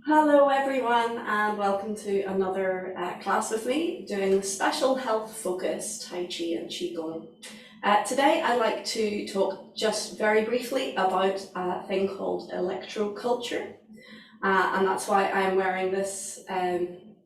Hello everyone, and welcome to another class with me doing special health focused Tai Chi and Qigong. Today I'd like to talk just very briefly about a thing called electroculture, and that's why I'm wearing this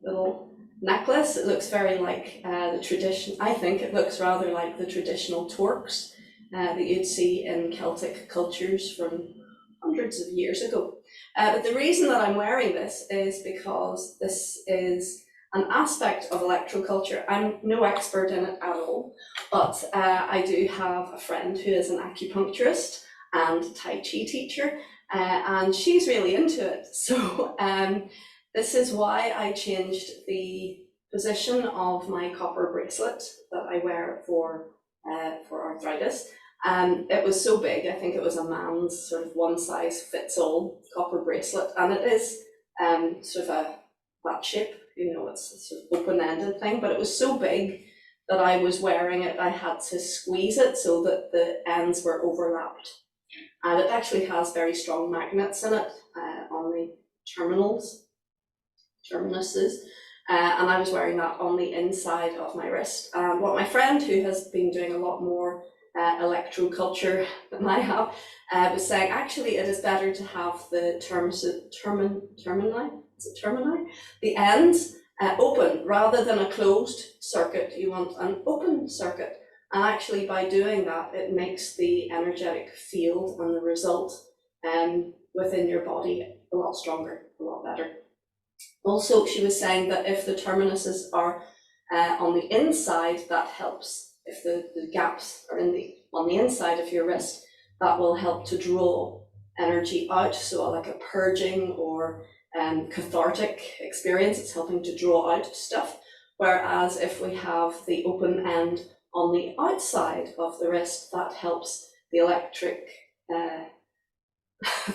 little necklace. It looks very like the tradition. I think it looks rather like the traditional torques that you'd see in Celtic cultures from hundreds of years ago. But the reason that I'm wearing this is because this is an aspect of electroculture. I'm no expert in it at all, but I do have a friend who is an acupuncturist and Tai Chi teacher, and she's really into it. So this is why I changed the position of my copper bracelet that I wear for arthritis. It was so big, I think it was a man's sort of one size fits all copper bracelet, and it is sort of a flat shape, it's a sort of open-ended thing, but it was so big that I was wearing it, I had to squeeze it so that the ends were overlapped. And it actually has very strong magnets in it on the terminuses, and I was wearing that on the inside of my wrist. And what my friend, who has been doing a lot more electroculture than I have, was saying actually it is better to have the termini, the ends open rather than a closed circuit. You want an open circuit, and actually by doing that it makes the energetic field and the result within your body a lot stronger, a lot better. Also, she was saying that if the terminuses are on the inside, that helps. If the gaps are on the inside of your wrist, that will help to draw energy out. So like a purging or cathartic experience, it's helping to draw out stuff. Whereas if we have the open end on the outside of the wrist, that helps the electric,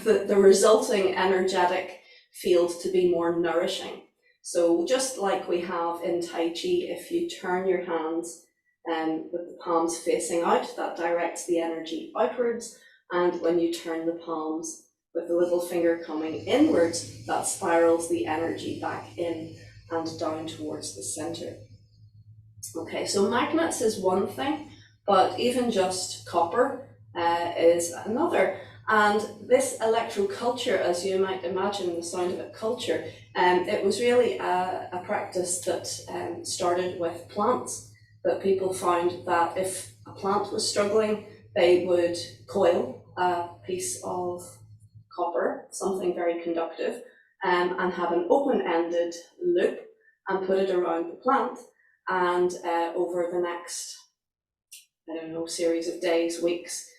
the resulting energetic field to be more nourishing. So just like we have in Tai Chi, if you turn your hands with the palms facing out, that directs the energy outwards, and when you turn the palms with the little finger coming inwards, that spirals the energy back in and down towards the center. Okay, so magnets is one thing, but even just copper is another. And this electroculture, as you might imagine the sound of it, culture, it was really a practice that started with plants. That people found that if a plant was struggling, they would coil a piece of copper, something very conductive, and have an open-ended loop and put it around the plant. And over the next, series of days, weeks,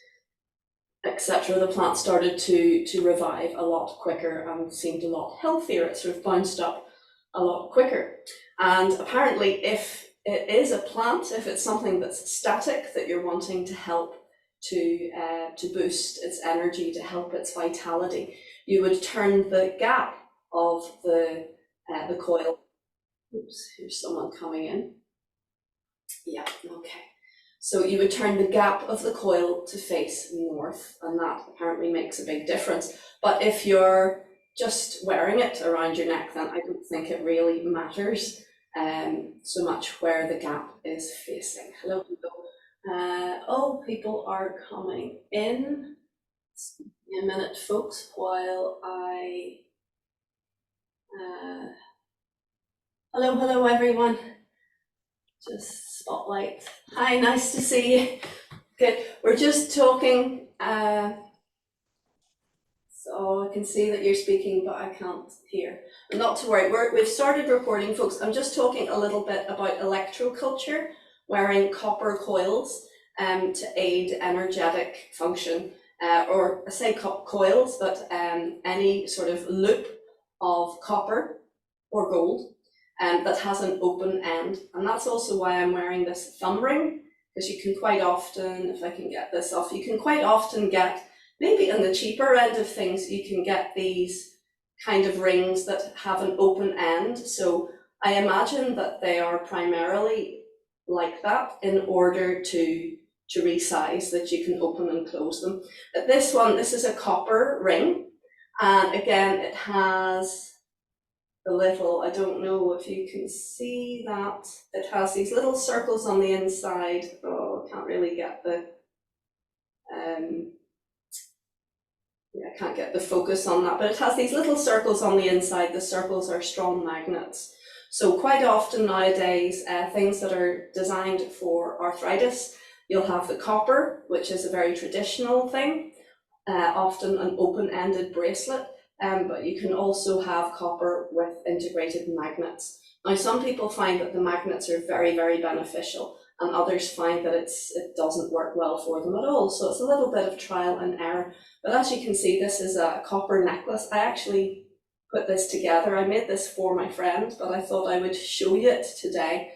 etc., the plant started to revive a lot quicker and seemed a lot healthier. It sort of bounced up a lot quicker. And apparently, if it is a plant, if it's something that's static that you're wanting to help to boost its energy, to help its vitality, you would turn the gap of the coil. Oops, here's someone coming in. Yeah, okay. So you would turn the gap of the coil to face north, and that apparently makes a big difference. But if you're just wearing it around your neck, then I don't think it really matters so much where the gap is facing. Hello, people. Oh, people are coming in. Just give me a minute, folks, while I... hello, everyone. Just spotlight. Hi, nice to see you. Good. We're just talking. So I can see that you're speaking, but I can't hear. Not to worry. We've started recording, folks. I'm just talking a little bit about electroculture, wearing copper coils to aid energetic function, or I say coils, but any sort of loop of copper or gold that has an open end. And that's also why I'm wearing this thumb ring, because you can quite often, if I can get this off, you can quite often get, maybe in the cheaper end of things, you can get these kind of rings that have an open end. So I imagine that they are primarily like that in order to resize, that you can open and close them. But this one, this is a copper ring. And again, it has the little, I don't know if you can see that, it has these little circles on the inside. Oh, I can't really get the, yeah, I can't get the focus on that, but it has these little circles on the inside. The circles are strong magnets. So quite often nowadays, things that are designed for arthritis, you'll have the copper, which is a very traditional thing, often an open-ended bracelet, but you can also have copper with integrated magnets. Now, some people find that the magnets are very, very beneficial, and others find that it doesn't work well for them at all. So it's a little bit of trial and error. But as you can see, this is a copper necklace. I actually put this together. I made this for my friend, but I thought I would show you it today.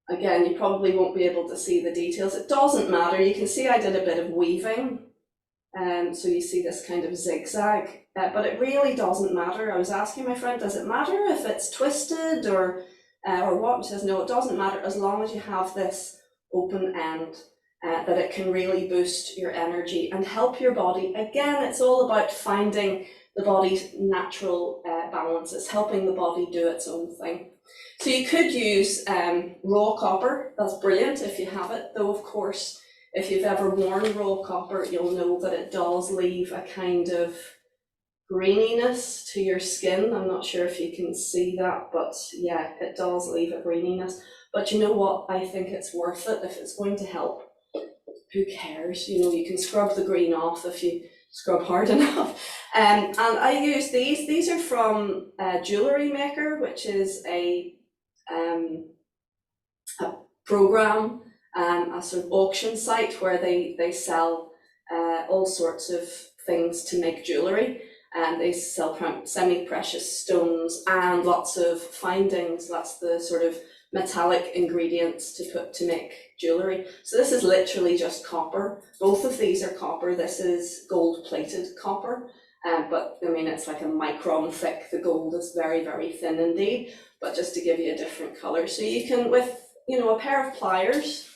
Again, you probably won't be able to see the details. It doesn't matter. You can see I did a bit of weaving. So you see this kind of zigzag, but it really doesn't matter. I was asking my friend, does it matter if it's twisted or what? She says, no, it doesn't matter as long as you have this open end, that it can really boost your energy and help your body. Again, it's all about finding the body's natural balance. It's helping the body do its own thing. So you could use raw copper. That's brilliant if you have it, though of course, if you've ever worn raw copper, you'll know that it does leave a kind of greeniness to your skin. I'm not sure if you can see that, but yeah, it does leave a greeniness. But you know what? I think it's worth it if it's going to help. Who cares? You know, you can scrub the green off if you scrub hard enough. And I use these. These are from Jewelry Maker, which is a program, a sort of auction site where they sell all sorts of things to make jewelry, and they sell semi-precious stones and lots of findings. That's the sort of metallic ingredients to put to make jewelry. So this is literally just copper. Both of these are copper. This is gold-plated copper, but I mean, it's like a micron thick. The gold is very, very thin indeed, but just to give you a different color. So you can, with, you know, a pair of pliers,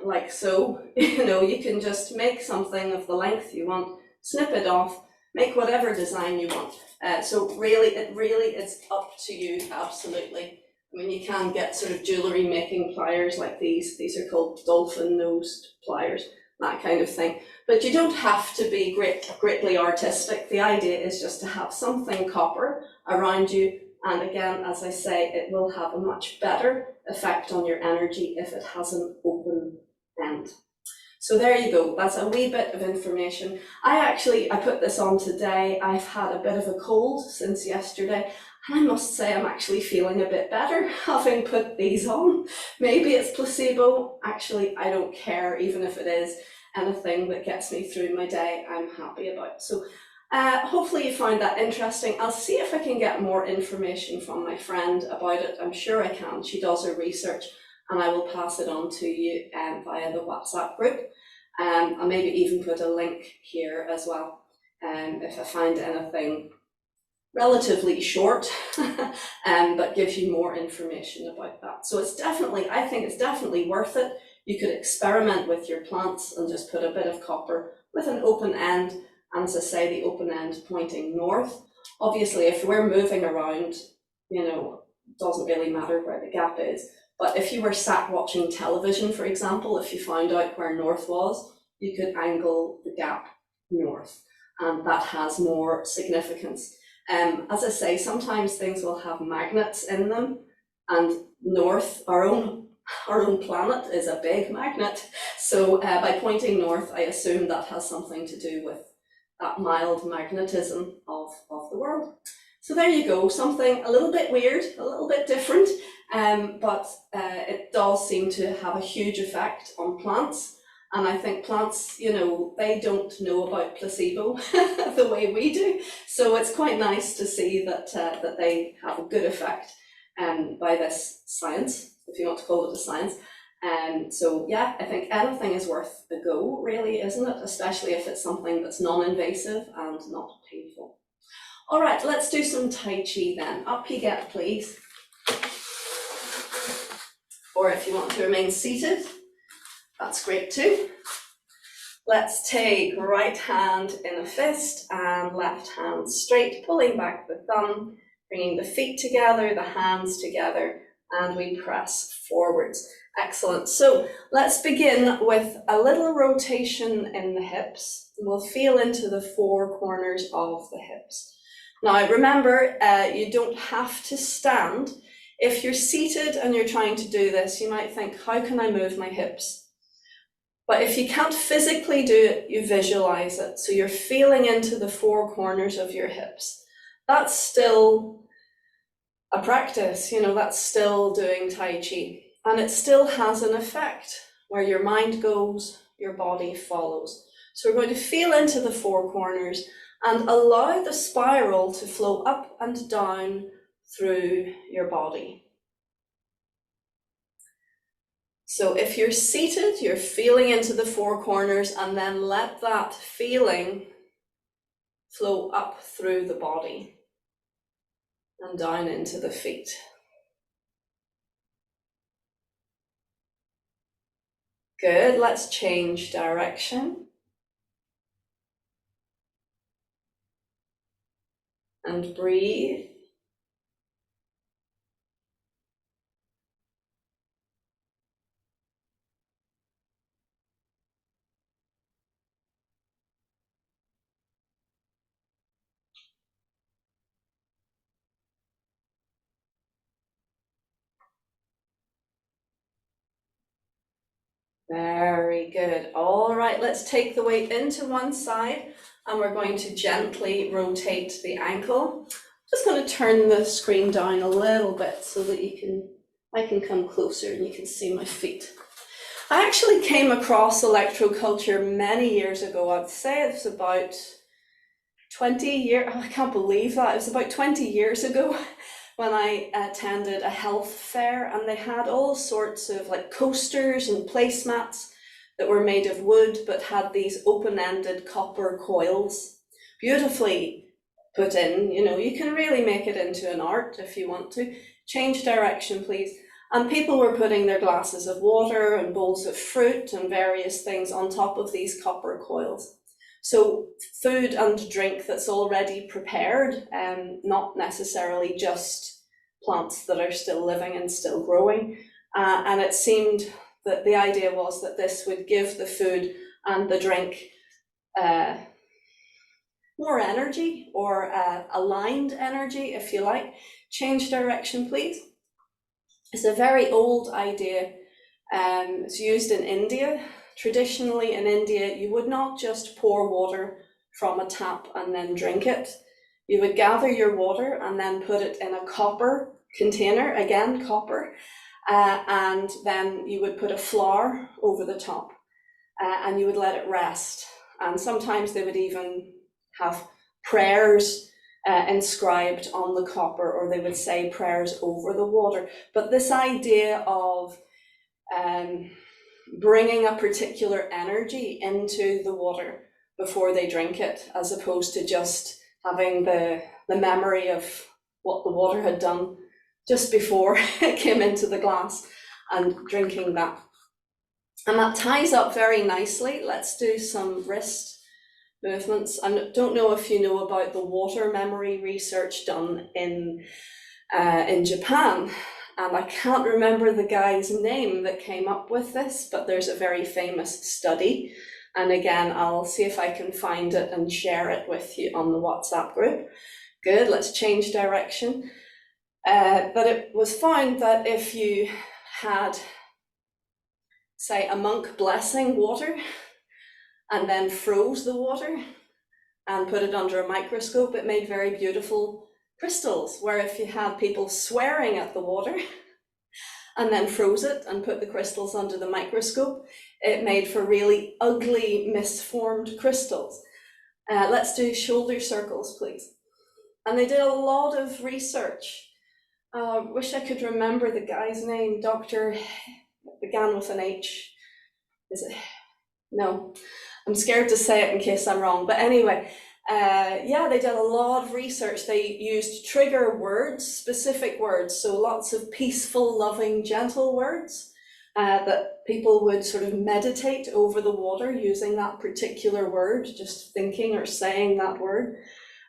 like so, you know, you can just make something of the length you want, snip it off, make whatever design you want. So really, it's up to you, absolutely. I mean, you can get sort of jewelry making pliers like these. These are called dolphin nosed pliers, that kind of thing. But you don't have to be greatly artistic. The idea is just to have something copper around you. And again, as I say, it will have a much better effect on your energy if it has an open end. So there you go, that's a wee bit of information. I put this on today. I've had a bit of a cold since yesterday, and I must say I'm actually feeling a bit better having put these on. Maybe it's placebo. Actually, I don't care, even if it is. Anything that gets me through my day, I'm happy about. So hopefully you found that interesting. I'll see if I can get more information from my friend about it. I'm sure I can. She does her research, and I will pass it on to you via the WhatsApp group. I'll maybe even put a link here as well, if I find anything relatively short, but gives you more information about that. So it's definitely, I think it's definitely worth it. You could experiment with your plants and just put a bit of copper with an open end, and as I say, the open end pointing north. Obviously, if we're moving around, you know, it doesn't really matter where the gap is. But if you were sat watching television, for example, if you found out where north was, you could angle the gap north, and that has more significance. As I say, sometimes things will have magnets in them, and north, our own planet is a big magnet. So by pointing north, I assume that has something to do with that mild magnetism of the world. So there you go, something a little bit weird, a little bit different, but it does seem to have a huge effect on plants. And I think plants, you know, they don't know about placebo the way we do. So it's quite nice to see that that they have a good effect by this science, if you want to call it a science. So yeah, I think anything is worth a go, really, isn't it? Especially if it's something that's non-invasive and not painful. All right, let's do some Tai Chi then. Up you get, please. Or if you want to remain seated, that's great too. Let's take right hand in a fist and left hand straight, pulling back the thumb, bringing the feet together, the hands together, and we press forwards. Excellent. So let's begin with a little rotation in the hips. We'll feel into the four corners of the hips. Now remember, you don't have to stand. If you're seated and you're trying to do this, you might think, how can I move my hips? But if you can't physically do it, you visualize it. So you're feeling into the four corners of your hips. That's still a practice, that's still doing Tai Chi. And it still has an effect where your mind goes, your body follows. So we're going to feel into the four corners and allow the spiral to flow up and down through your body. So if you're seated, you're feeling into the four corners and then let that feeling flow up through the body and down into the feet. Good, let's change direction. And breathe. Very good. All right, let's take the weight into one side and we're going to gently rotate the ankle. Just going to turn the screen down a little bit so that I can come closer and you can see my feet. I actually came across Electoculture many years ago. I'd say it's about 20 years, I can't believe that. It was about 20 years ago when I attended a health fair, and they had all sorts of like coasters and placemats that were made of wood but had these open-ended copper coils, beautifully put in. You can really make it into an art if you want to. Change direction, please. And people were putting their glasses of water and bowls of fruit and various things on top of these copper coils. So food and drink that's already prepared, not necessarily just plants that are still living and still growing. And it seemed that the idea was that this would give the food and the drink more energy, or aligned energy, if you like. Change direction, please. It's a very old idea. It's used in India. Traditionally in India, you would not just pour water from a tap and then drink it. You would gather your water and then put it in a copper container, again copper, and then you would put a flower over the top and you would let it rest. And sometimes they would even have prayers inscribed on the copper, or they would say prayers over the water. But this idea of bringing a particular energy into the water before they drink it, as opposed to just having the memory of what the water had done just before it came into the glass and drinking that. And that ties up very nicely. Let's do some wrist movements. I don't know if you know about the water memory research done in Japan. And I can't remember the guy's name that came up with this, but there's a very famous study. And again, I'll see if I can find it and share it with you on the WhatsApp group. Good, let's change direction. But it was found that if you had, say, a monk blessing water and then froze the water and put it under a microscope, it made very beautiful crystals. Where if you had people swearing at the water and then froze it and put the crystals under the microscope, it made for really ugly, misformed crystals. Let's do shoulder circles, please. And they did a lot of research. Wish I could remember the guy's name. Doctor, began with an H. Is it? No, I'm scared to say it in case I'm wrong. But anyway, yeah, they did a lot of research. They used trigger words, specific words, so lots of peaceful, loving, gentle words. that people would sort of meditate over the water using that particular word, just thinking or saying that word.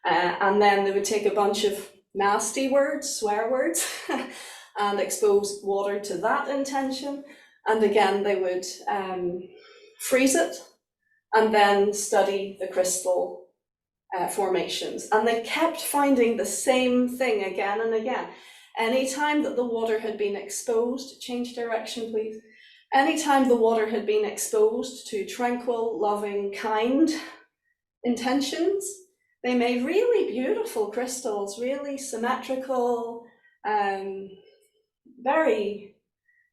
And then they would take a bunch of nasty words, swear words, and expose water to that intention. And again, they would freeze it and then study the crystal formations. And they kept finding the same thing again and again. Anytime that the water had been exposed, change direction please. Anytime the water had been exposed to tranquil, loving, kind intentions, they made really beautiful crystals, really symmetrical, very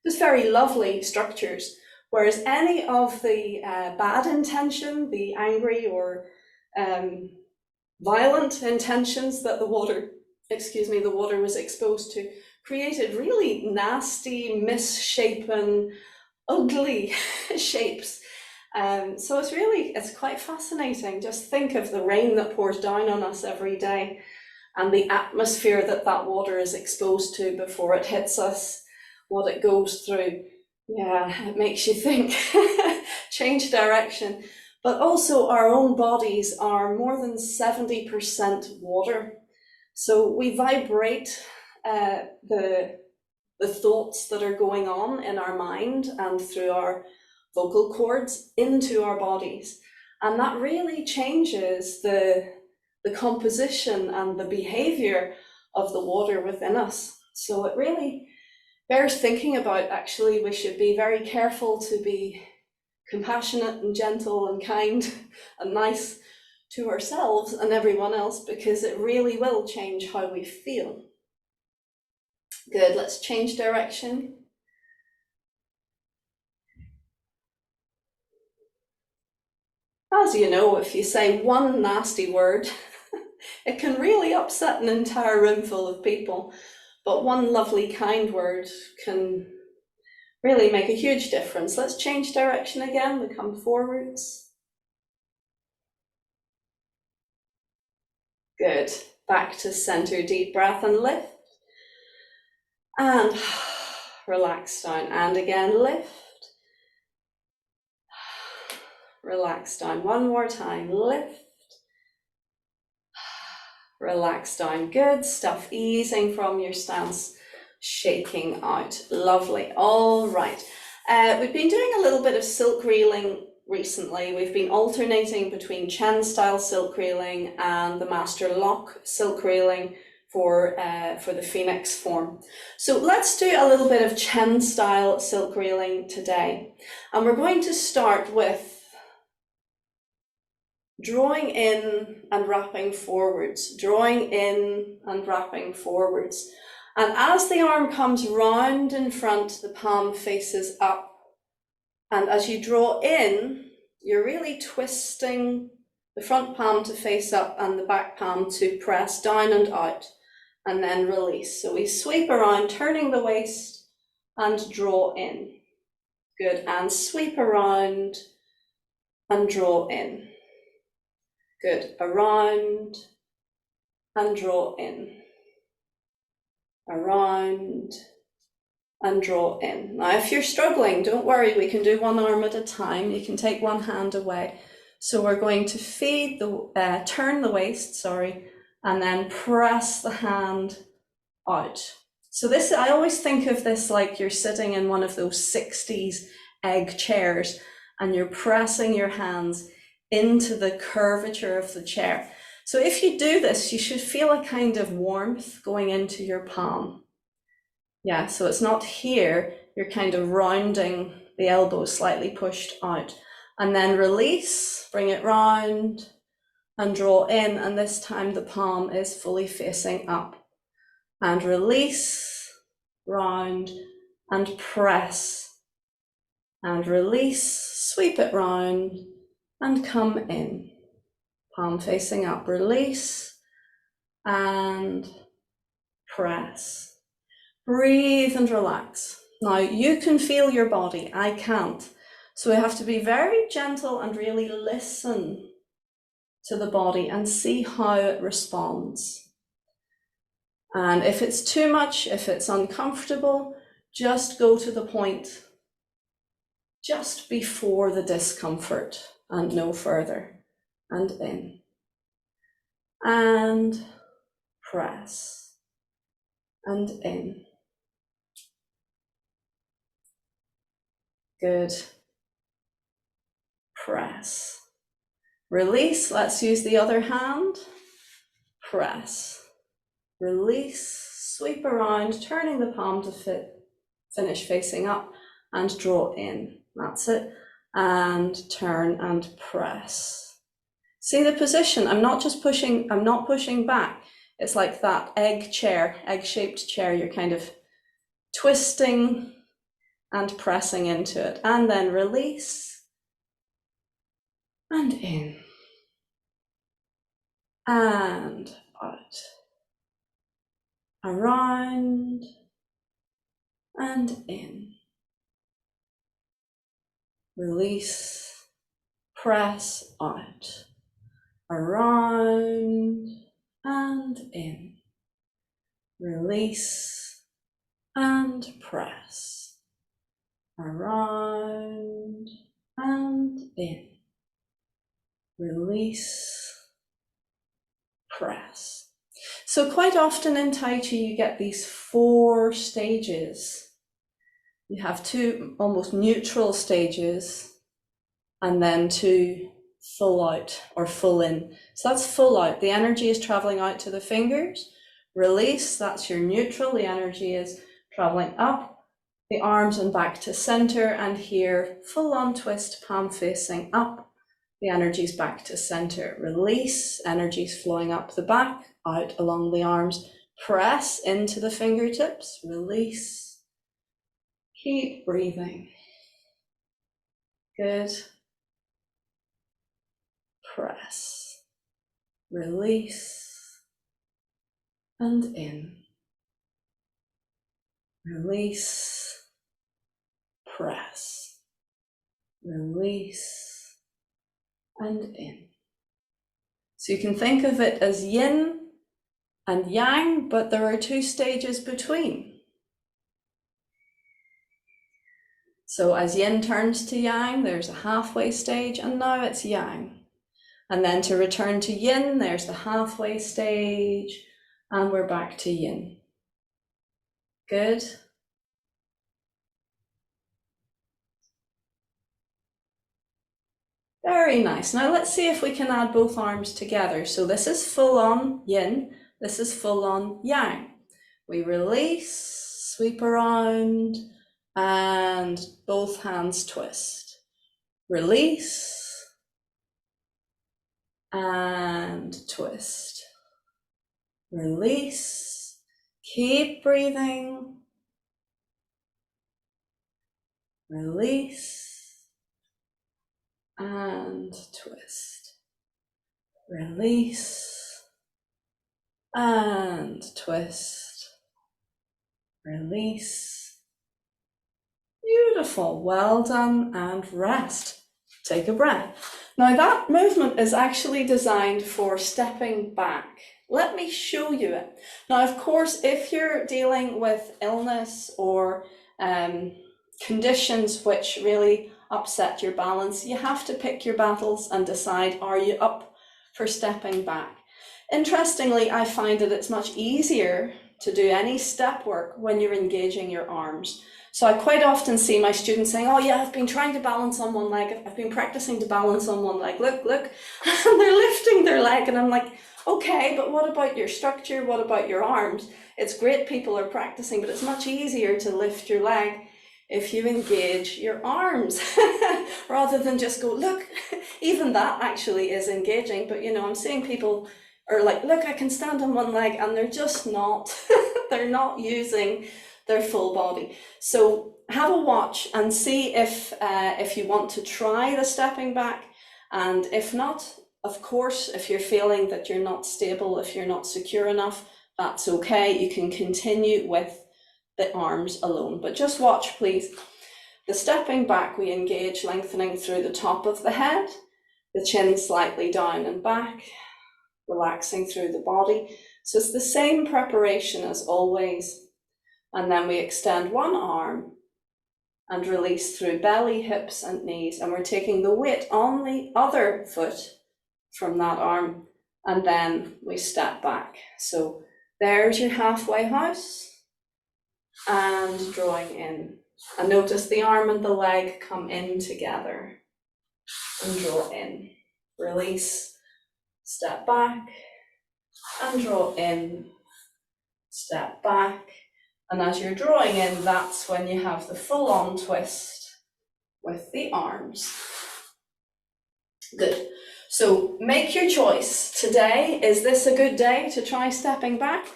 lovely structures. Whereas any of the bad intention, the angry or violent intentions that the water was exposed to, created really nasty, misshapen, ugly shapes. So it's quite fascinating. Just think of the rain that pours down on us every day and the atmosphere that water is exposed to before it hits us, what it goes through. Yeah, it makes you think. Change direction. But also our own bodies are more than 70% water. So we vibrate the thoughts that are going on in our mind and through our vocal cords into our bodies. And that really changes the composition and the behavior of the water within us. So it really bears thinking about. Actually, we should be very careful to be compassionate and gentle and kind and nice to ourselves and everyone else, because it really will change how we feel. Good, let's change direction. As you know, if you say one nasty word, it can really upset an entire room full of people. But one lovely, kind word can really make a huge difference. Let's change direction again. We come forwards. Good. Back to center, deep breath and lift. And relax down. And again, lift. Relax down. One more time. Lift. Relax down. Good stuff. Easing from your stance, shaking out. Lovely. All right. We've been doing a little bit of silk reeling recently. We've been alternating between Chen style silk reeling and the master lock silk reeling for the phoenix form. So let's do a little bit of Chen style silk reeling today. And we're going to start with drawing in and wrapping forwards, drawing in and wrapping forwards. And as the arm comes round in front, the palm faces up. And as you draw in, you're really twisting the front palm to face up and the back palm to press down and out, and then release. So we sweep around, turning the waist and draw in. Good, and sweep around and draw in. Good, around and draw in. Around and draw in. Now, if you're struggling, don't worry, we can do one arm at a time. You can take one hand away. So we're going to turn the waist, and then press the hand out. So this, I always think of this like you're sitting in one of those 60s egg chairs and you're pressing your hands into the curvature of the chair. So if you do this, you should feel a kind of warmth going into your palm. Yeah, so it's not here, you're kind of rounding the elbow, slightly pushed out. And then release, bring it round and draw in, and this time the palm is fully facing up. And release, round and press. And release, sweep it round and come in. Palm facing up, release and press. Breathe and relax. Now you can feel your body, I can't. So we have to be very gentle and really listen to the body and see how it responds. And if it's too much, if it's uncomfortable, just go to the point just before the discomfort and no further. And in. And press. And in. Good. Press. Release. Let's use the other hand. Press. Release. Sweep around, turning the palm to finish facing up, and draw in. That's it. And turn and press. See the position? I'm not pushing back. It's like that egg-shaped chair. You're kind of twisting and pressing into it. And then release. And in. And out. Around. And in. Release. Press out. Around. And in. Release. And press. Around. And in. Release. Press. So quite often in Tai Chi you get these 4 stages. You have 2 almost neutral stages and then 2 full out or full in. So that's full out. The energy is traveling out to the fingers. Release, that's your neutral. The energy is traveling up the arms and back to center. And here, full on twist, palm facing up. The energy's back to center. Release, energy's flowing up the back, out along the arms. Press into the fingertips. Release. Keep breathing. Good. Press. Release. And in. Release. Press. Release. And in. So you can think of it as yin and yang, but there are 2 stages between. So as yin turns to yang, there's a halfway stage, and now it's yang. And then to return to yin, there's the halfway stage, and we're back to yin. Good. Very nice. Now let's see if we can add both arms together. So this is full on yin, this is full on yang. We release, sweep around, and both hands twist. Release, and twist. Release, keep breathing. Release. And twist. Release. And twist. Release. Beautiful. Well done. And rest. Take a breath. Now that movement is actually designed for stepping back. Let me show you it. Now, of course, if you're dealing with illness or conditions which really upset your balance, you have to pick your battles and decide, are you up for stepping back? Interestingly, I find that it's much easier to do any step work when you're engaging your arms. So I quite often see my students saying, oh yeah, I've been trying to balance on one leg, I've been practicing to balance on one leg, look, and they're lifting their leg, and I'm like, okay, but what about your structure? What about your arms? It's great people are practicing, but it's much easier to lift your leg if you engage your arms rather than just go, look. Even that actually is engaging, but you know, I'm seeing people are like, look, I can stand on one leg, and they're just not, they're not using their full body. So have a watch and see if you want to try the stepping back, and if not, of course, if you're feeling that you're not stable, if you're not secure enough, that's okay. You can continue with the arms alone, but just watch, please. The stepping back, we engage lengthening through the top of the head, the chin slightly down and back, relaxing through the body. So it's the same preparation as always. And then we extend one arm and release through belly, hips, and knees. And we're taking the weight on the other foot from that arm, and then we step back. So there's your halfway house, and drawing in. And notice the arm and the leg come in together, and draw in. Release, step back, and draw in, step back. And as you're drawing in, that's when you have the full-on twist with the arms. Good. So make your choice. Today, is this a good day to try stepping back,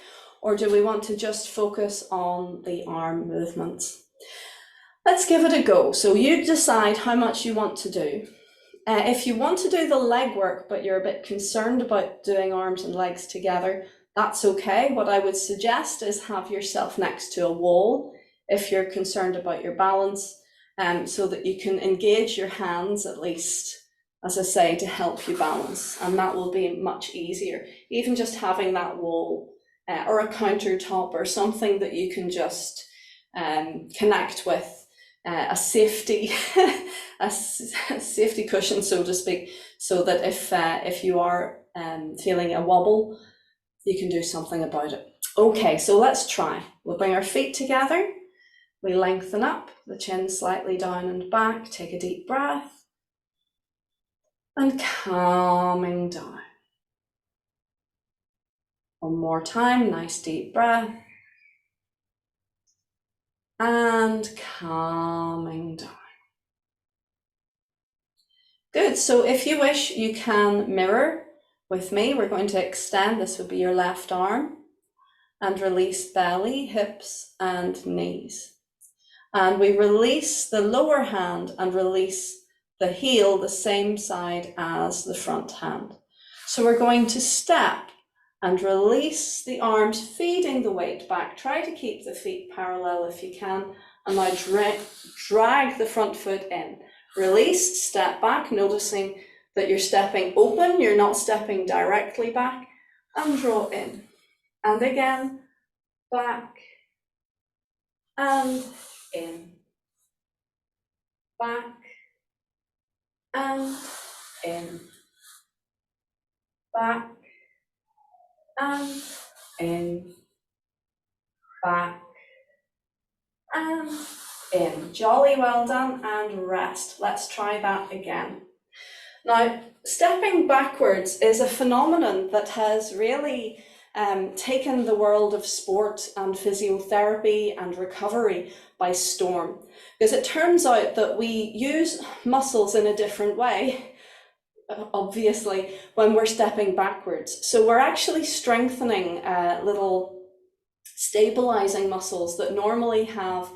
or do we want to just focus on the arm movements? Let's give it a go. So you decide how much you want to do. If you want to do the leg work, but you're a bit concerned about doing arms and legs together, that's okay. What I would suggest is have yourself next to a wall if you're concerned about your balance, so that you can engage your hands at least, as I say, to help you balance, and that will be much easier. Even just having that wall or a countertop or something that you can just connect with, a safety a safety cushion, so to speak, so that if you are feeling a wobble, you can do something about it. Okay, so let's try. We'll bring our feet together. We lengthen up, the chin slightly down and back. Take a deep breath. And calming down. One more time, nice deep breath. And calming down. Good, so if you wish, you can mirror with me. We're going to extend, this would be your left arm, and release belly, hips, and knees. And we release the lower hand and release the heel the same side as the front hand. So we're going to step and release the arms, feeding the weight back. Try to keep the feet parallel if you can, and now drag the front foot in. Release, step back, noticing that you're stepping open, you're not stepping directly back, and draw in. And again, back, and in, back, and in, back, and in, back, and in. Jolly well done, and rest. Let's try that again. Now, stepping backwards is a phenomenon that has really taken the world of sport and physiotherapy and recovery by storm, because it turns out that we use muscles in a different way, obviously, when we're stepping backwards. So we're actually strengthening little stabilizing muscles that normally have,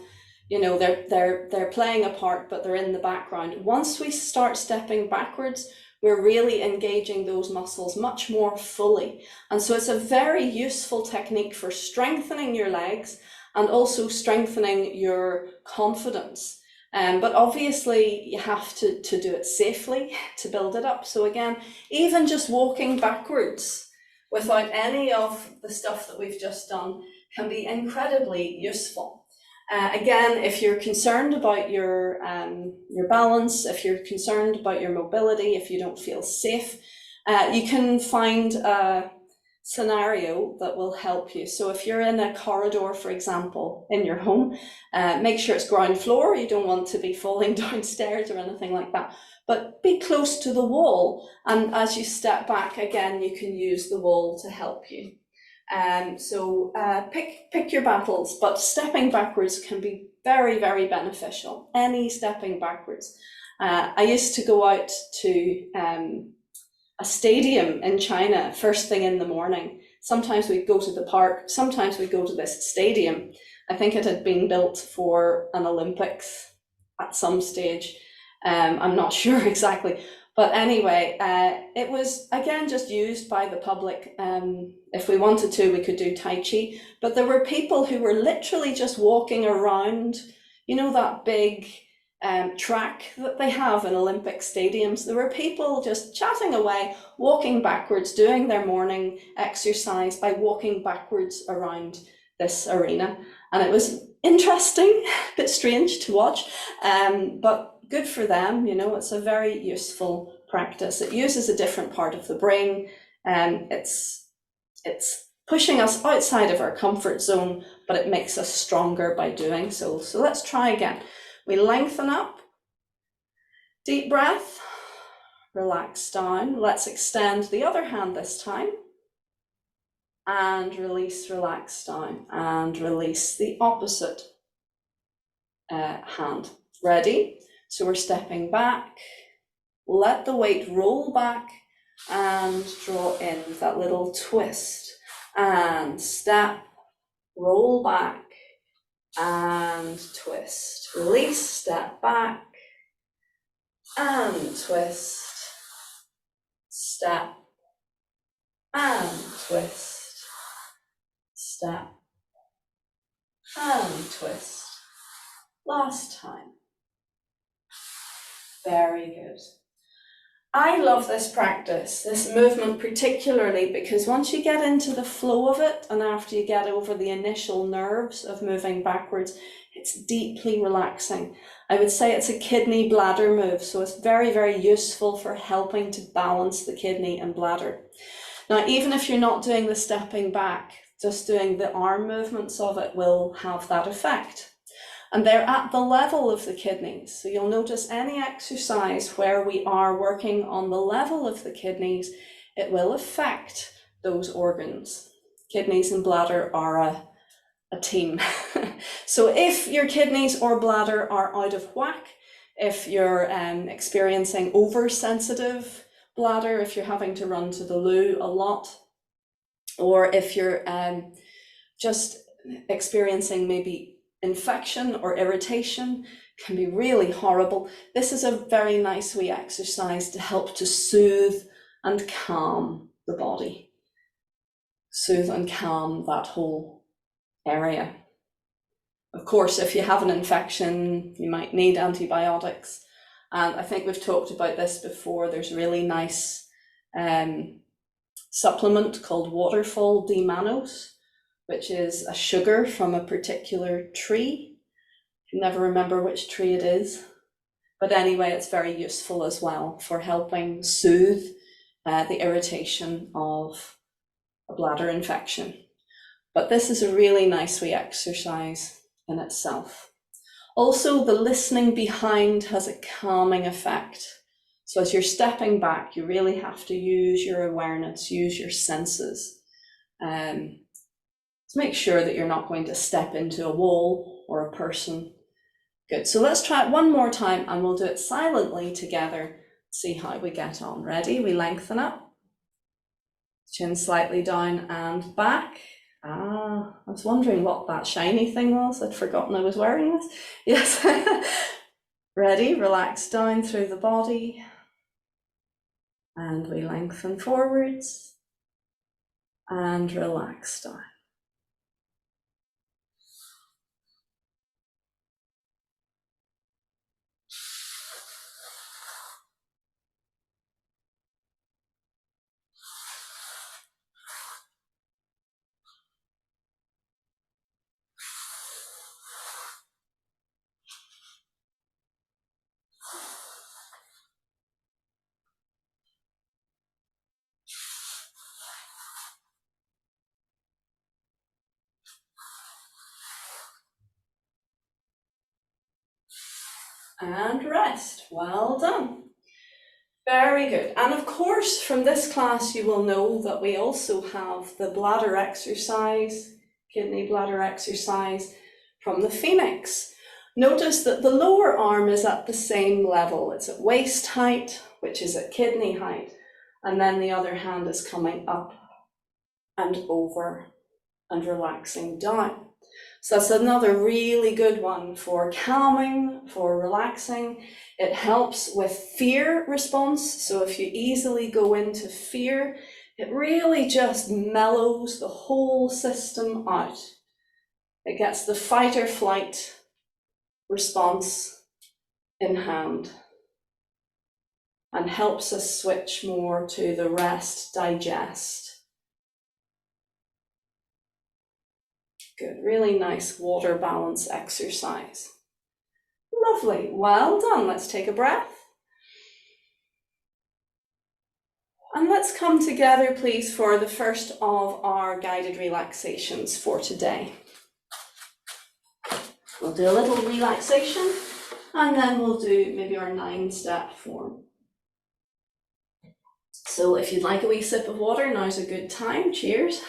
you know, they're playing a part, but they're in the background. Once we start stepping backwards, we're really engaging those muscles much more fully. And so it's a very useful technique for strengthening your legs and also strengthening your confidence. But obviously you have to do it safely to build it up. So again, even just walking backwards without any of the stuff that we've just done can be incredibly useful. Again, if you're concerned about your balance, if you're concerned about your mobility, if you don't feel safe, you can find a scenario that will help you. So if you're in a corridor, for example, in your home, make sure it's ground floor. You don't want to be falling downstairs or anything like that, but be close to the wall. And as you step back, again, you can use the wall to help you. So pick your battles, but stepping backwards can be very, very beneficial. Any stepping backwards. I used to go out to a stadium in China first thing in the morning. Sometimes we'd go to the park, sometimes we'd go to this stadium. I think it had been built for an Olympics at some stage. I'm not sure exactly. But anyway, it was, again, just used by the public. If we wanted to, we could do Tai Chi. But there were people who were literally just walking around, you know, that big track that they have in Olympic stadiums. There were people just chatting away, walking backwards, doing their morning exercise by walking backwards around this arena. And it was interesting, a bit strange to watch, but good for them. You know, it's a very useful practice. It uses a different part of the brain, and it's pushing us outside of our comfort zone, but it makes us stronger by doing so. So let's try again. We lengthen up, deep breath, relax down. Let's extend the other hand this time. And release, relax down, and release the opposite hand. Ready? So we're stepping back, let the weight roll back and draw in that little twist, and step, roll back and twist, release, step back and twist, step and twist, step and twist. Last time. Very good. I love this practice, this movement particularly, because once you get into the flow of it and after you get over the initial nerves of moving backwards, it's deeply relaxing. I would say it's a kidney bladder move, so it's very, very useful for helping to balance the kidney and bladder. Now, even if you're not doing the stepping back, just doing the arm movements of it will have that effect. And they're at the level of the kidneys. So you'll notice any exercise where we are working on the level of the kidneys, it will affect those organs. Kidneys and bladder are a team. So if your kidneys or bladder are out of whack, if you're experiencing oversensitive bladder, if you're having to run to the loo a lot, or if you're just experiencing maybe infection or irritation, can be really horrible. This is a very nice wee exercise to help to soothe and calm the body. Soothe and calm that whole area. Of course, if you have an infection, you might need antibiotics. And I think we've talked about this before. There's a really nice supplement called Waterfall D-mannose, which is a sugar from a particular tree. I can never remember which tree it is. But anyway, it's very useful as well for helping soothe the irritation of a bladder infection. But this is a really nice wee exercise in itself. Also, the listening behind has a calming effect. So as you're stepping back, you really have to use your awareness, use your senses. To make sure that you're not going to step into a wall or a person. Good, so let's try it one more time and we'll do it silently together, see how we get on. Ready? We lengthen up, chin slightly down and back. I was wondering what that shiny thing was. I'd forgotten I was wearing this. Yes. Ready? Relax down through the body. And we lengthen forwards and relax down. And rest. Well done. Very good. And of course, from this class, you will know that we also have the bladder exercise, kidney bladder exercise from the Phoenix. Notice that the lower arm is at the same level. It's at waist height, which is at kidney height. And then the other hand is coming up and over and relaxing down. So that's another really good one for calming, for relaxing. It helps with fear response. So if you easily go into fear, it really just mellows the whole system out. It gets the fight or flight response in hand and helps us switch more to the rest, digest. Good, really nice water balance exercise. Lovely, well done. Let's take a breath. And let's come together, please, for the first of our guided relaxations for today. We'll do a little relaxation, and then we'll do maybe our 9-step form. So if you'd like a wee sip of water, now's a good time. Cheers.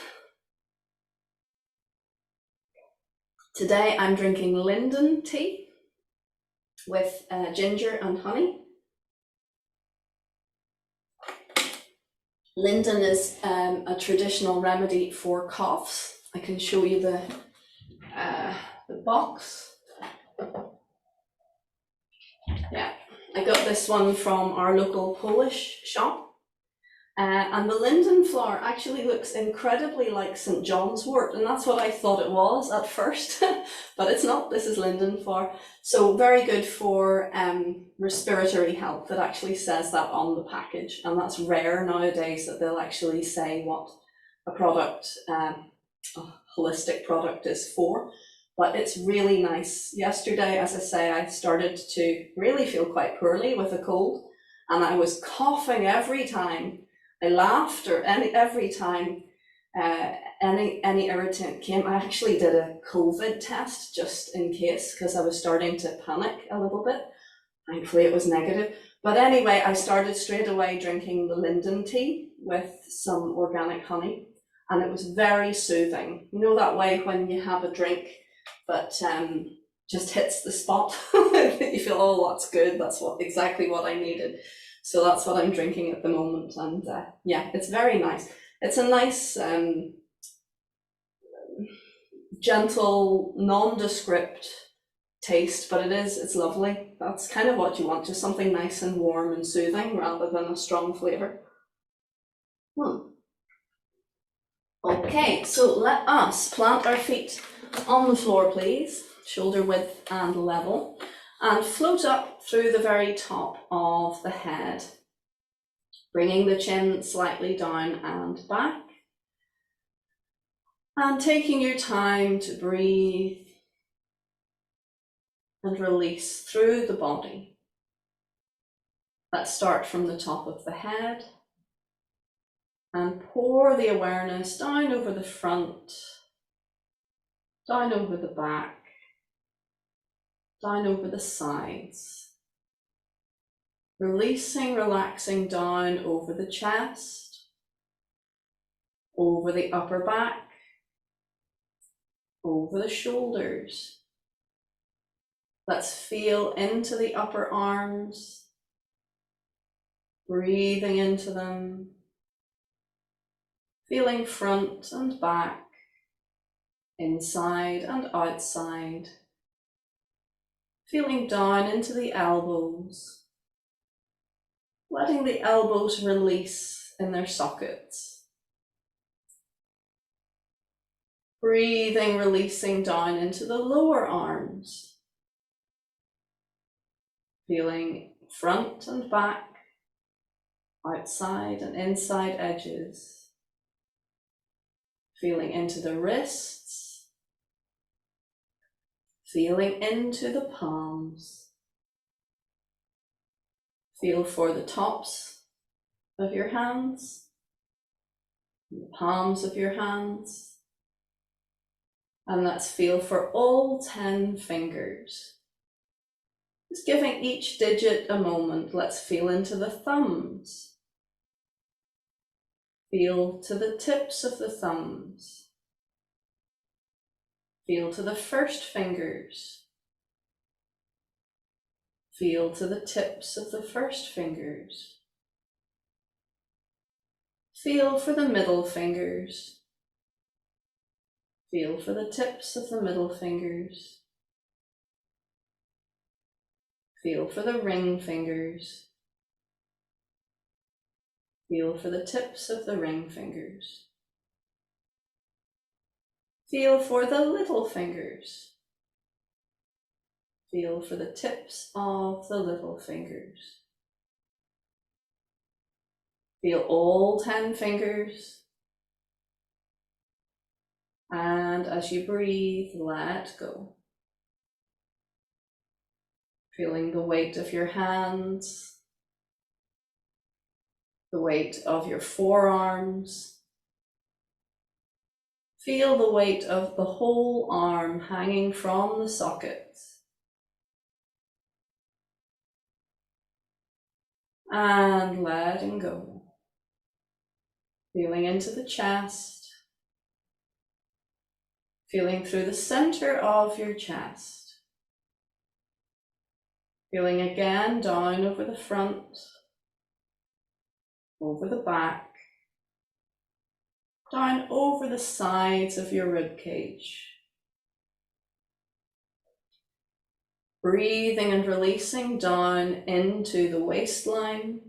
Today I'm drinking linden tea with ginger and honey. Linden is a traditional remedy for coughs. I can show you the box. Yeah, I got this one from our local Polish shop. And the linden flower actually looks incredibly like St. John's wort, and that's what I thought it was at first, but it's not. This is linden flower. So very good for respiratory health. It actually says that on the package, and that's rare nowadays that they'll actually say what a product, a holistic product is for, but it's really nice. Yesterday, as I say, I started to really feel quite poorly with a cold, and I was coughing every time I laughed, or every time any irritant came. I actually did a COVID test just in case, because I was starting to panic a little bit. Thankfully it was negative. But anyway, I started straight away drinking the linden tea with some organic honey, and it was very soothing. You know that way when you have a drink that just hits the spot, you feel, oh, that's good, that's exactly what I needed. So that's what I'm drinking at the moment, and yeah, it's very nice. It's a nice, gentle, nondescript taste, but it's lovely. That's kind of what you want, just something nice and warm and soothing rather than a strong flavour. Okay, so let us plant our feet on the floor, please, shoulder width and level, and float up through the very top of the head, bringing the chin slightly down and back, and taking your time to breathe and release through the body. Let's start from the top of the head and pour the awareness down over the front, down over the back, down over the sides. Releasing, relaxing down over the chest, over the upper back, over the shoulders. Let's feel into the upper arms, breathing into them, feeling front and back, inside and outside, feeling down into the elbows, letting the elbows release in their sockets. Breathing, releasing down into the lower arms, feeling front and back, outside and inside edges, feeling into the wrists, feeling into the palms. Feel for the tops of your hands, the palms of your hands, and let's feel for all 10 fingers. Just giving each digit a moment. Let's feel into the thumbs. Feel to the tips of the thumbs. Feel to the first fingers. Feel to the tips of the first fingers. Feel for the middle fingers. Feel for the tips of the middle fingers. Feel for the ring fingers. Feel for the tips of the ring fingers. Feel for the little fingers. Feel for the tips of the little fingers. Feel all 10 fingers. And as you breathe, let go. Feeling the weight of your hands, the weight of your forearms. Feel the weight of the whole arm hanging from the sockets. And letting go. Feeling into the chest. Feeling through the center of your chest. Feeling again down over the front, over the back, down over the sides of your rib cage. Breathing and releasing down into the waistline.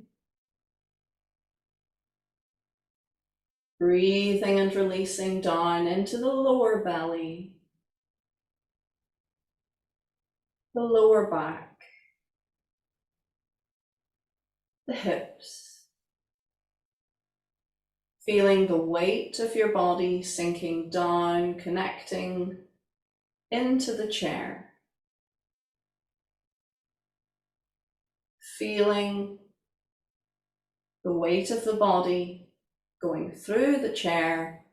Breathing and releasing down into the lower belly, the lower back, the hips. Feeling the weight of your body sinking down, connecting into the chair. Feeling the weight of the body going through the chair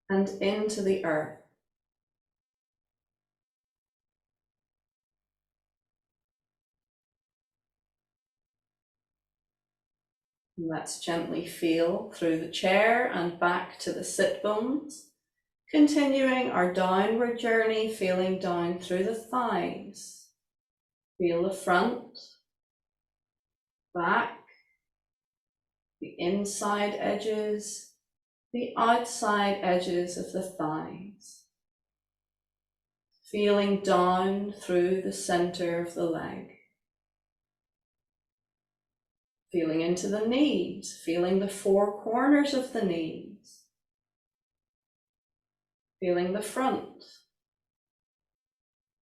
and into the earth. And let's gently feel through the chair and back to the sit bones, continuing our downward journey, feeling down through the thighs. Feel the front, back, the inside edges, the outside edges of the thighs. Feeling down through the center of the leg. Feeling into the knees, feeling the four corners of the knees. Feeling the front,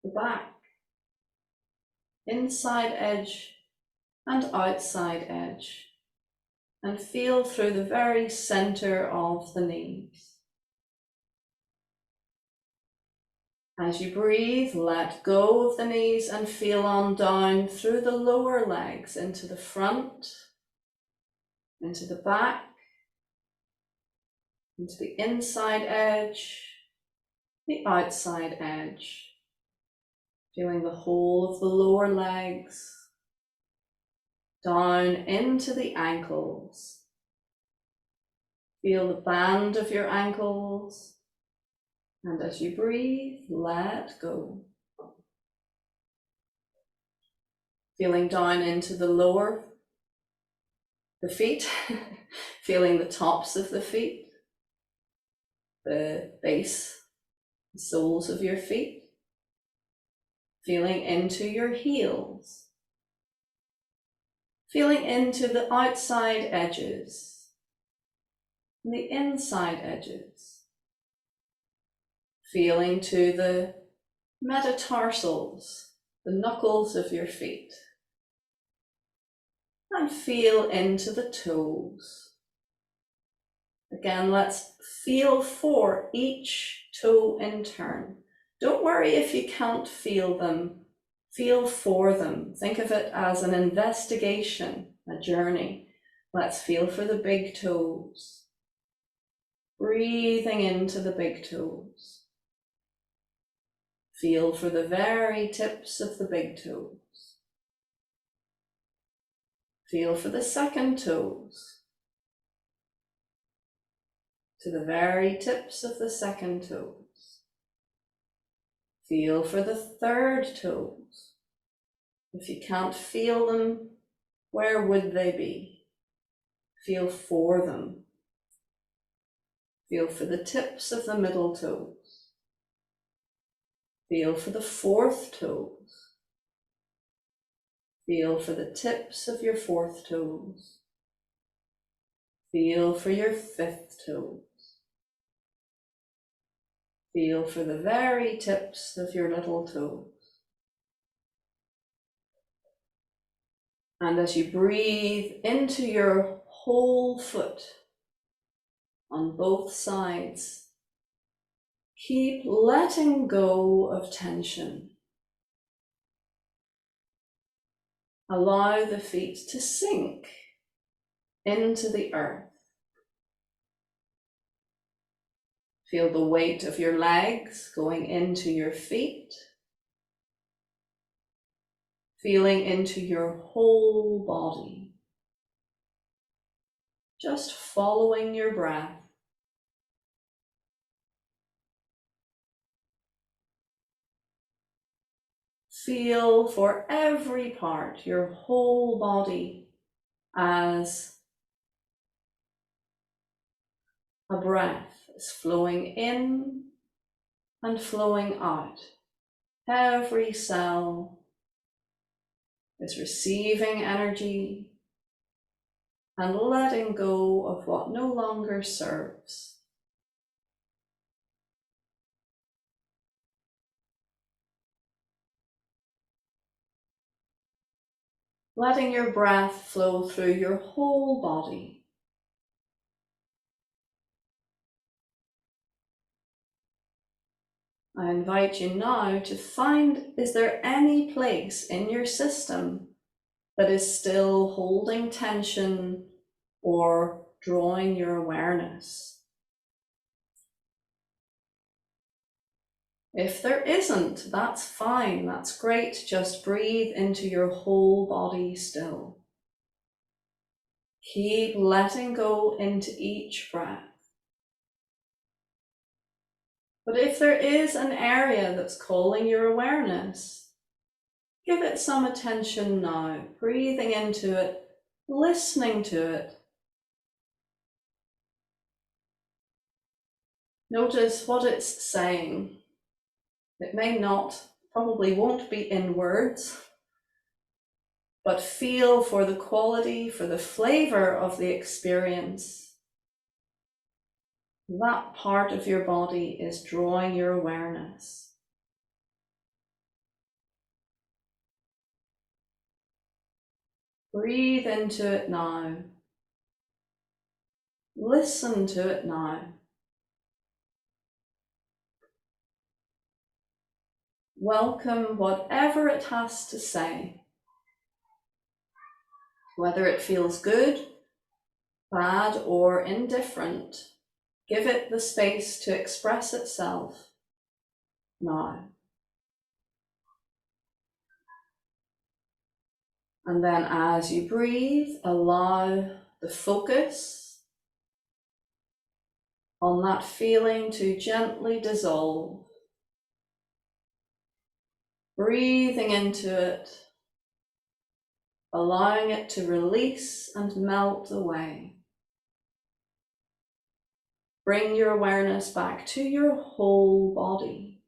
the back, inside edge and outside edge. And feel through the very center of the knees. As you breathe, let go of the knees and feel on down through the lower legs into the front, into the back, into the inside edge, the outside edge. Feeling the whole of the lower legs, down into the ankles. Feel the band of your ankles. And as you breathe, let go. Feeling down into the feet, feeling the tops of the feet, the base, the soles of your feet. Feeling into your heels. Feeling into the outside edges, and the inside edges. Feeling to the metatarsals, the knuckles of your feet. And feel into the toes. Again, let's feel for each toe in turn. Don't worry if you can't feel them. Feel for them. Think of it as an investigation, a journey. Let's feel for the big toes. Breathing into the big toes. Feel for the very tips of the big toes. Feel for the second toes. To the very tips of the second toes. Feel for the third toes. If you can't feel them, where would they be? Feel for them. Feel for the tips of the middle toes. Feel for the fourth toes. Feel for the tips of your fourth toes. Feel for your fifth toes. Feel for the very tips of your little toes. And as you breathe into your whole foot on both sides, Keep letting go of tension. Allow the feet to sink into the earth. Feel the weight of your legs going into your feet, feeling into your whole body, just following your breath. Feel for every part, your whole body, as a breath is flowing in and flowing out. Every cell is receiving energy and letting go of what no longer serves. Letting your breath flow through your whole body. I invite you now to find, is there any place in your system that is still holding tension or drawing your awareness? If there isn't, that's fine, that's great. Just breathe into your whole body still. Keep letting go into each breath. But if there is an area that's calling your awareness, give it some attention now, breathing into it, listening to it. Notice what it's saying. It may not, probably won't be in words, but feel for the quality, for the flavor of the experience. That part of your body is drawing your awareness. Breathe into it now. Listen to it now. Welcome whatever it has to say. Whether it feels good, bad, or indifferent, give it the space to express itself now. And then as you breathe, allow the focus on that feeling to gently dissolve. Breathing into it, allowing it to release and melt away. Bring your awareness back to your whole body.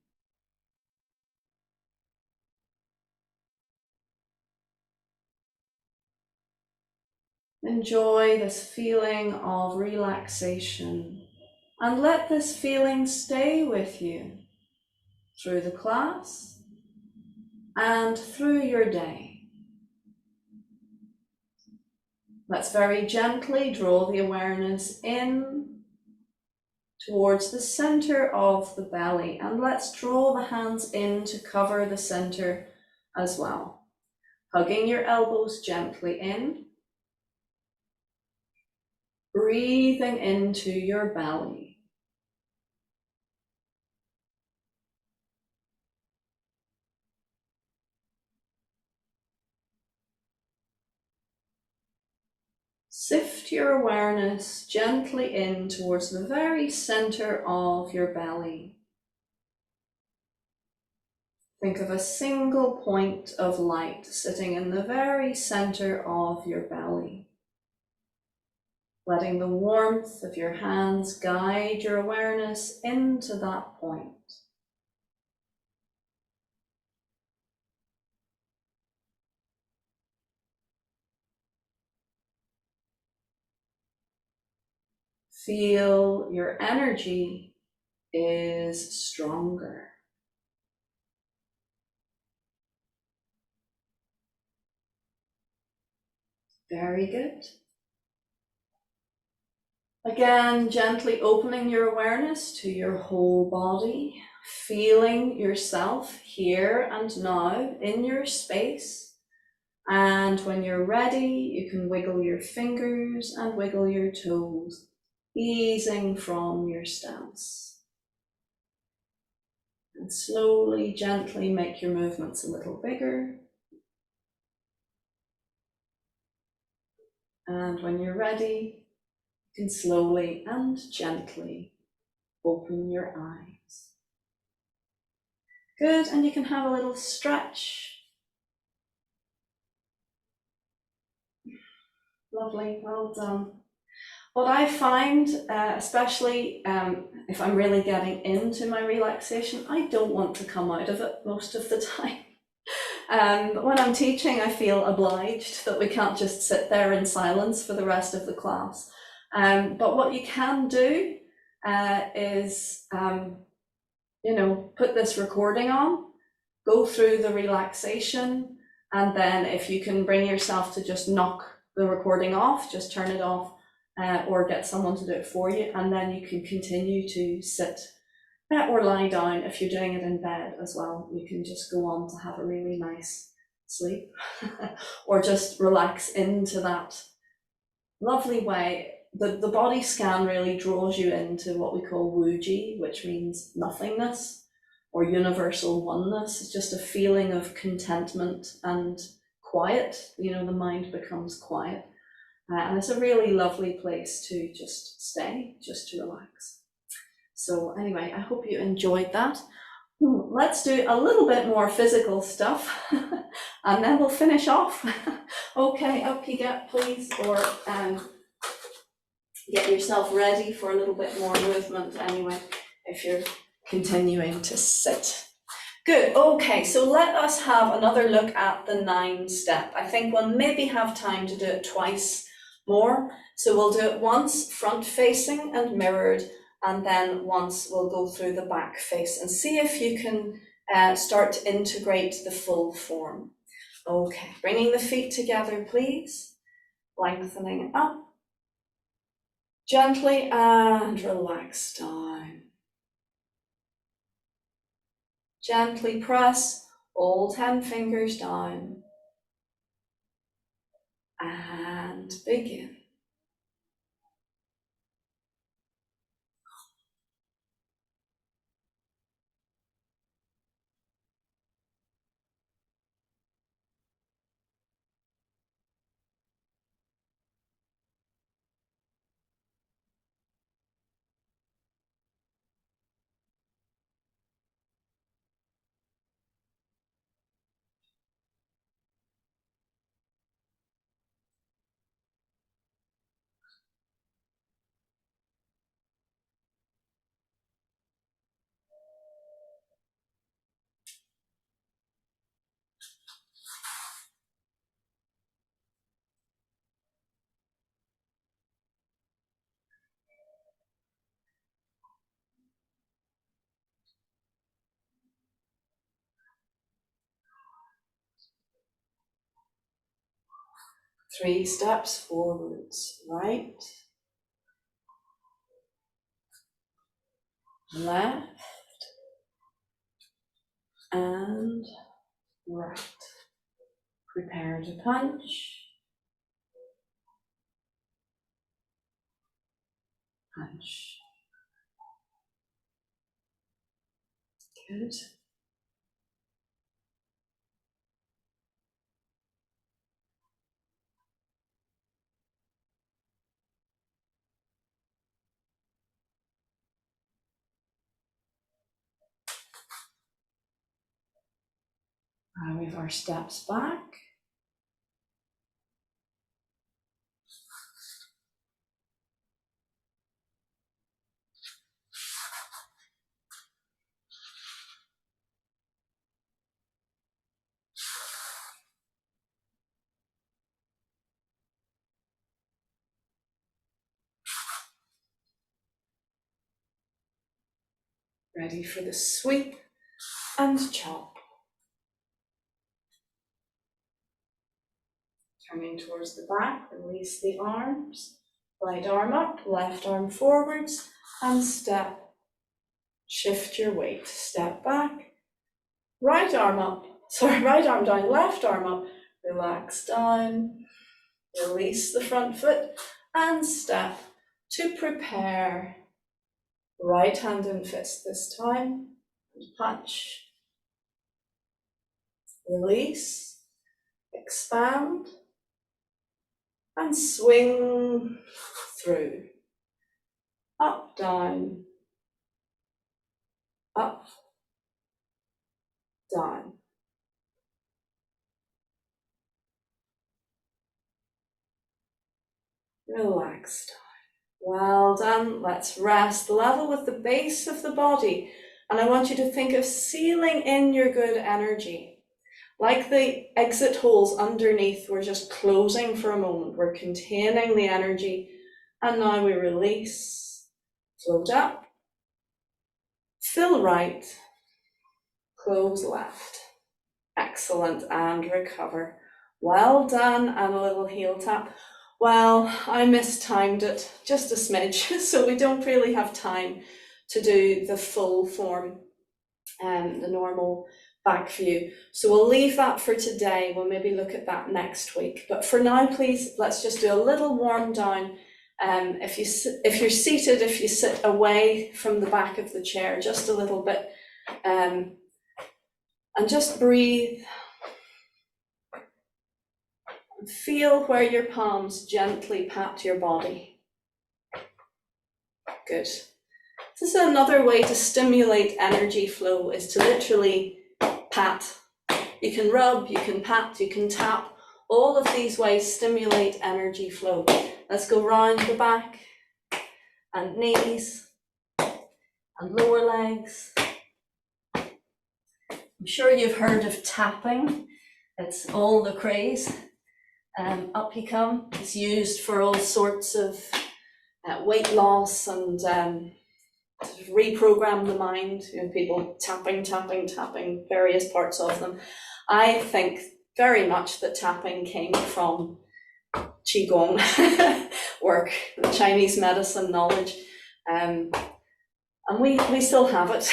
Enjoy this feeling of relaxation and let this feeling stay with you through the class and through your day. Let's very gently draw the awareness in towards the center of the belly, and let's draw the hands in to cover the center as well. Hugging your elbows gently in, breathing into your belly. Sift your awareness gently in towards the very center of your belly. Think of a single point of light sitting in the very center of your belly. Letting the warmth of your hands guide your awareness into that point. Feel your energy is stronger. Very good. Again, gently opening your awareness to your whole body, feeling yourself here and now in your space. And when you're ready, you can wiggle your fingers and wiggle your toes, easing from your stance. And slowly, gently make your movements a little bigger. And when you're ready, you can slowly and gently open your eyes. Good, and you can have a little stretch. Lovely, well done. What I find, especially if I'm really getting into my relaxation, I don't want to come out of it most of the time. But when I'm teaching, I feel obliged that we can't just sit there in silence for the rest of the class. But what you can do is, put this recording on, go through the relaxation, and then if you can bring yourself to just knock the recording off, just turn it off, or get someone to do it for you, and then you can continue to sit or lie down. If you're doing it in bed as well, you can just go on to have a really nice sleep or just relax into that lovely way. The body scan really draws you into what we call wuji, which means nothingness or universal oneness. It's just a feeling of contentment and quiet. The mind becomes quiet. And it's a really lovely place to just stay, just to relax. So anyway, I hope you enjoyed that. Let's do a little bit more physical stuff and then we'll finish off. Okay, up you get, please, or get yourself ready for a little bit more movement anyway, if you're continuing to sit. Good, okay, so let us have another look at the 9-step. I think we'll maybe have time to do it twice more. So we'll do it once front facing and mirrored, and then once we'll go through the back face and see if you can start to integrate the full form. Okay, bringing the feet together, please. Lengthening up. Gently and relax down. Gently press all 10 fingers down. And begin. Three steps forwards, right, left, and right. Prepare to punch. Punch. Good. Now we have our steps back. Ready for the sweep and chop. Turning towards the back, release the arms. Right arm up, left arm forwards, and step. Shift your weight, step back. Right arm up, right arm down, left arm up, relax down, release the front foot, and step to prepare. Right hand and fist this time, punch. Release, expand, and swing through. Up, down, up, down. Relax down. Well done. Let's rest. Level with the base of the body. And I want you to think of sealing in your good energy. Like the exit holes underneath, we're just closing for a moment. We're containing the energy. And now we release. Float up. Fill right. Close left. Excellent. And recover. Well done. And a little heel tap. Well, I mistimed it just a smidge, so we don't really have time to do the full form and the normal back view. So we'll leave that for today. We'll maybe look at that next week. But for now, please, let's just do a little warm down. If you're seated, if you sit away from the back of the chair just a little bit, and just breathe. Feel where your palms gently pat your body. Good. This is another way to stimulate energy flow, is to literally pat. You can rub, you can pat, you can tap. All of these ways stimulate energy flow. Let's go round the back and knees and lower legs. I'm sure you've heard of tapping. It's all the craze. Up you come. It's used for all sorts of weight loss and reprogram the mind. You know, people tapping various parts of them. I think very much that tapping came from Qigong work, the Chinese medicine knowledge, and we still have it.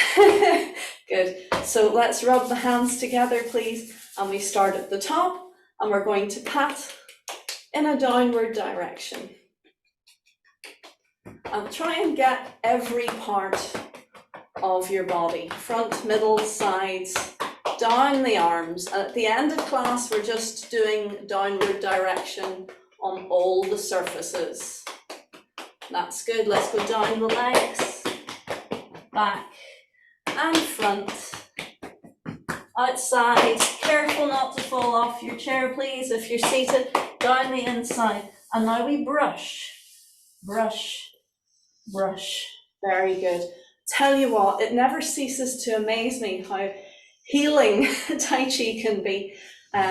Good. So let's rub the hands together, please, and we start at the top. And we're going to pat in a downward direction. And try and get every part of your body, front, middle, sides, down the arms. And at the end of class, we're just doing downward direction on all the surfaces. That's good. Let's go down the legs, back and front. Outside, careful not to fall off your chair, please. If you're seated, down the inside. And now we brush, brush, brush. Very good. Tell you what, it never ceases to amaze me how healing Tai Chi can be.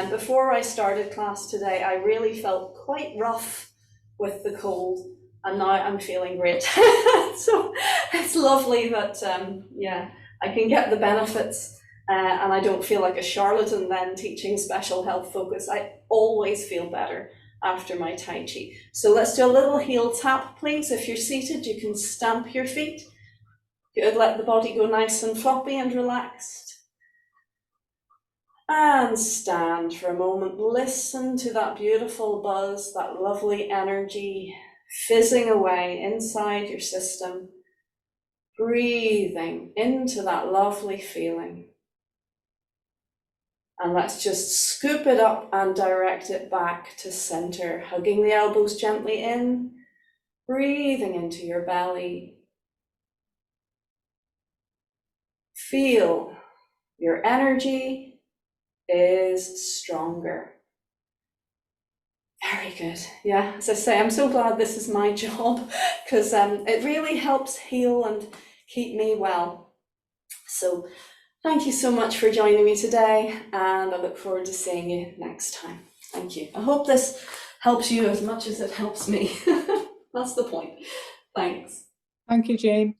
Before I started class today, I really felt quite rough with the cold, and now I'm feeling great. So it's lovely that, I can get the benefits. And I don't feel like a charlatan then teaching special health focus. I always feel better after my Tai Chi. So let's do a little heel tap, please. If you're seated, you can stamp your feet. Good, let the body go nice and floppy and relaxed. And stand for a moment. Listen to that beautiful buzz, that lovely energy fizzing away inside your system. Breathing into that lovely feeling. And let's just scoop it up and direct it back to center, hugging the elbows gently in, breathing into your belly. Feel your energy is stronger. Very good. Yeah, as I say, I'm so glad this is my job, because it really helps heal and keep me well. So thank you so much for joining me today, and I look forward to seeing you next time. Thank you. I hope this helps you as much as it helps me. That's the point. Thanks. Thank you, Jane.